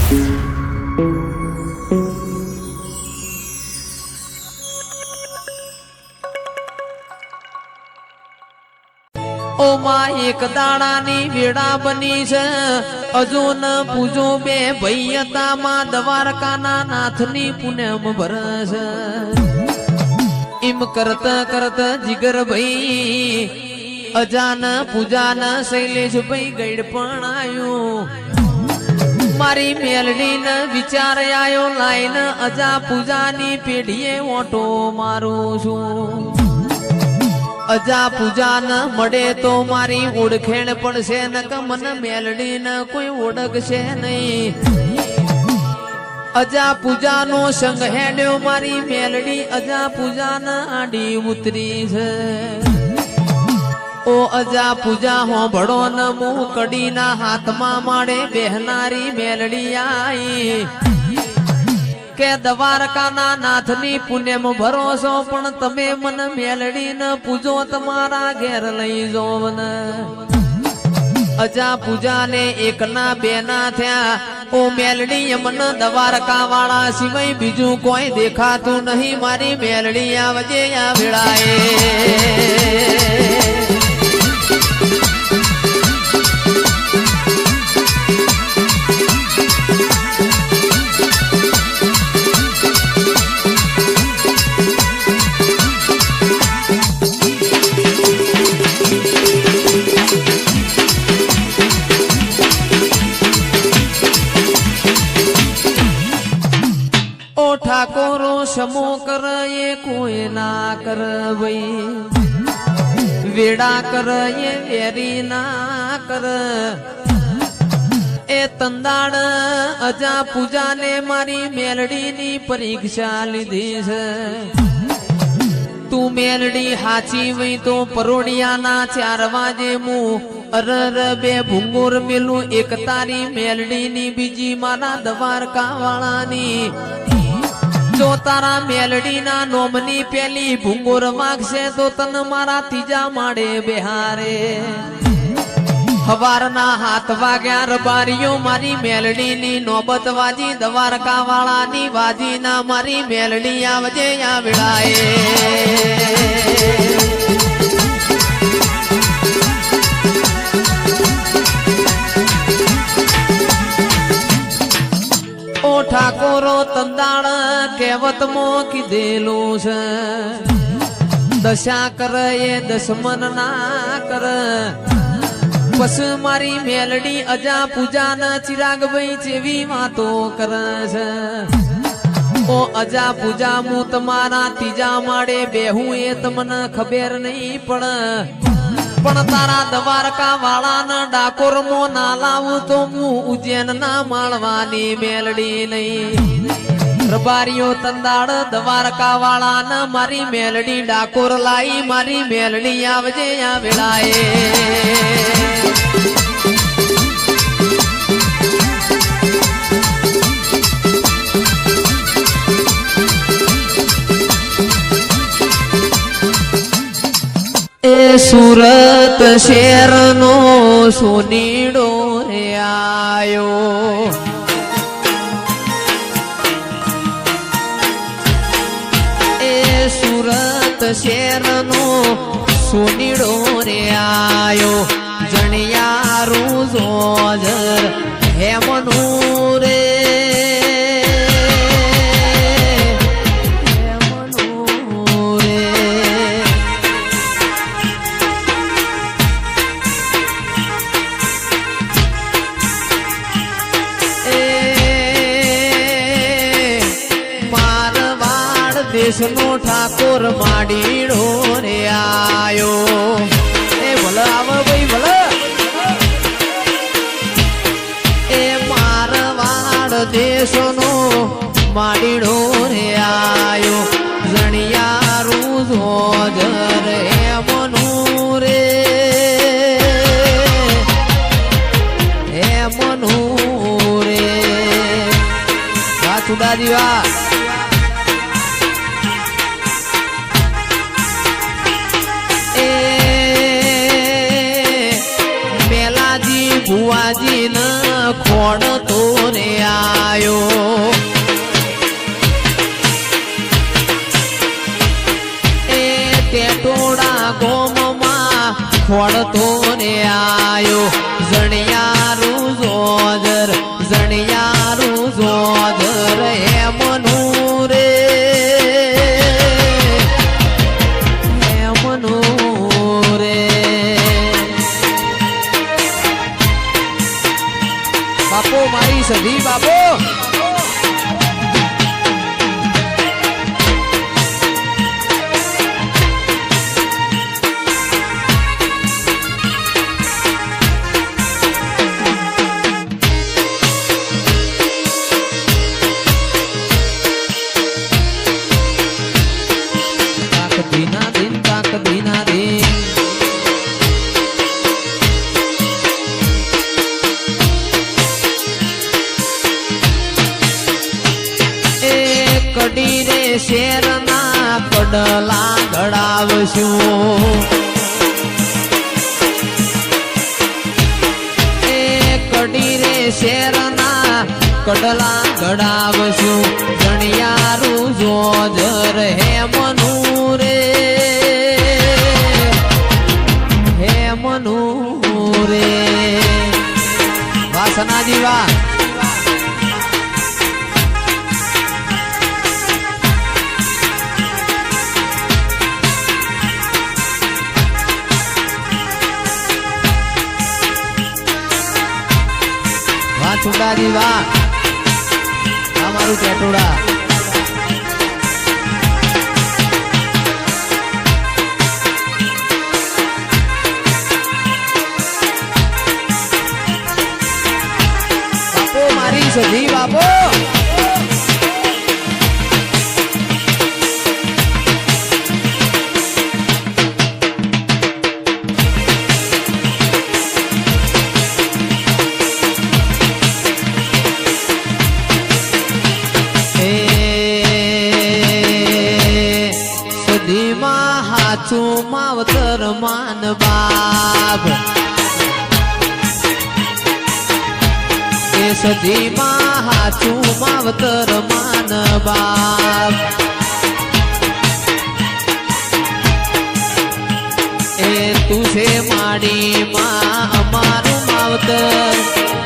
ઓમાં એક દાડાની વેળા બની છે અજુન પૂજો બે ભૈયતામાં દ્વારકાના નાથની પુણ્યમ ભરસ એમ કરત કરત જીગર ભાઈ અજાન પૂજાન શૈલેષ ભાઈ ગઈડ પણ આયું મારી મેલડી ને વિચાર આયો લાઈન અજા પૂજાની પેઢીએ ઓટો મારું છું અજા પૂજા ન મળે તો મારી ઓળખેણ પડશે ન કે મને મેલડી ન કોઈ ઓળખશે નહીં અજા પૂજા નો સંગ હેડ્યો મારી મેલડી અજા પૂજા ન આડી ઉતરી છે ઓ અજા પૂજા હોંભળો ન મું કડીના હાથમાં માડે બેહનારી મેલડી આઈ કે દ્વારકાના નાથની પુણ્યમ ભરોસો પણ તમે મને મેલડી ન પૂજો તમારા ઘેર લઈ જોવ ને અજા પૂજા ને એક ના બે ના થયા ઓ મેલડી મને દ્વારકા વાળા સિવાય બીજું કોઈ દેખાતું નહીં મારી મેલડી આવજે આ વેળાએ ઠાકોરો સમો કર એ કોઈ ના કર ભાઈ વેડા કર એ વેરી ના કર એ તંદાડ અજા પૂજા ને મારી મેલડી ની પરીક્ષા લીધી છે તું મેલડી હાચી વઈ તો પરોડિયાના 4 વાગે મું અરર બે ભૂંગોર મેલું એક તારી મેલડી ની બીજી મારા દ્વારકા વાળાની જો તારા મેલડી ના નોમની પેલી ભૂંગોર માગશે તો તન મારા ત્રીજા માડે બેહારે હવારના હાથ વાગ્યા રબારીઓ મારી મેલડી ની નોબત વાજી દ્વારકા વાળા ની વાજી ના મારી મેલડી આવજે આ વેળાએ ઠાકોરો તંદાળ કહેવત મો કીધેલું છે દશા કર એ દશમન ના કર બસ મારી મેલડી અજા પૂજા ન ચિરાગ ભાઈ જેવી વાતો કરે છે ઓ અજા પૂજા હું તમારા ત્રીજા માડે બેહું એ તમને ખબર નહીં પણ તારા દ્વારકા વાળા ના ડાકોર મો ના લાવું તો હું ઉજ્જૈન ના માળવાની મેલડી નહીં રબારીઓ તંદાળ દ્વારકા વાળા ના મારી મેલડી ડાકોર લાઈ મારી મેલડી આવજે આ વેળાએ એ સુરત શહેર નો સોનીડો રે આયો એ સુરત શહેર નો સોનીડો રે આયો જણિયારું જોજર હેમનું રે દેશનો ઠાકોર માડીડો રે આયો એ ભલે આવ ભાઈ ભલે એ મારવાડ દેશનો માડીડો રે આયો જણિયારું જોજર એમનું રે એમનું રે સુદાજી વા ભુવાજી ન ખોડ તો રે આ આયો એ ટેટોડા ગોમમાં ખોડતો ને આયો જણિયારું જોદર જણિયારું જોદર હેમનું રે હેમનું રે બાપો મારી સધી બાપો કડી રે શેરના કડલા ઘડાવશું એ કડી રે શેરના કડલા ઘડાવશું જણિયારું જોજર હેમનું રે હેમનું રે વાસના જીવા ચુંડાજી વાહ અમારું ટેટોડા બાપો મારી સધી બાપો હાચું માવતર માન બાપ એ સદીમાં હાચું માવતર માન બાપ એ તું છે માડી માં અમારું માવતર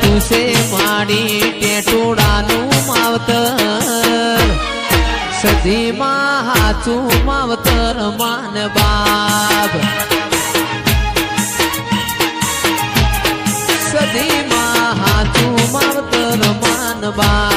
તું છે માડી ટેટોડાનું માવતર સદીમાં હાચું માવતર માન બાપ સદીમાં હાચું માવતર માન બાપ